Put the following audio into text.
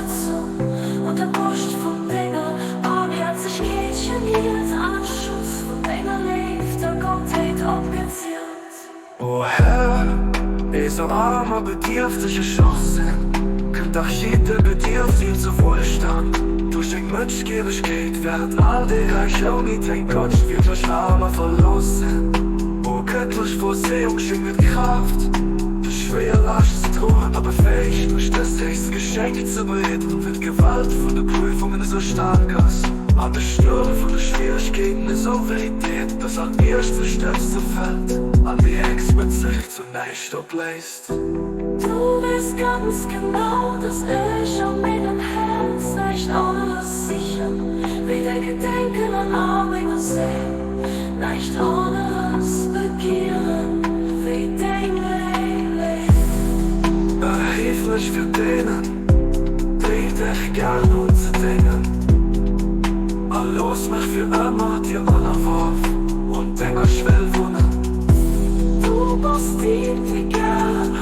Unterstützung und der Brust von Dingen. Barmherzigkeit geniert, Anschluss von Dingen lebt, der Gottheit abgezielt. O Herr, so arm, aber bedürftige Chancen. Könnt auch jeder bedürftig zu Wohlstand. Durch die Menschlichkeit wird all die Reiche mit ein Gott wird durch Arme verlassen. O göttlich Vorsehung schenkt Kraft. Durch schwer Last zu drohen, aber fähig durch das höchste Geschenk zu bereden. Wird Gewalt von den Prüfungen so stark als an der Sturm von den Schwierigkeiten ist so Verität, dass an mir der Stärkste fällt. An die Ex mit sich zunächst ablässt. Du weißt ganz genau, dass ich an meinem Herz nicht alles sicher, wie der Gedenken an Arme sehen, nicht anderes begehren, wie dein Leben. Hilflich für denen, die dich gern uns denken. Los mich für immer dir anerwarf und deiner Schwellwunde. Du bist die gern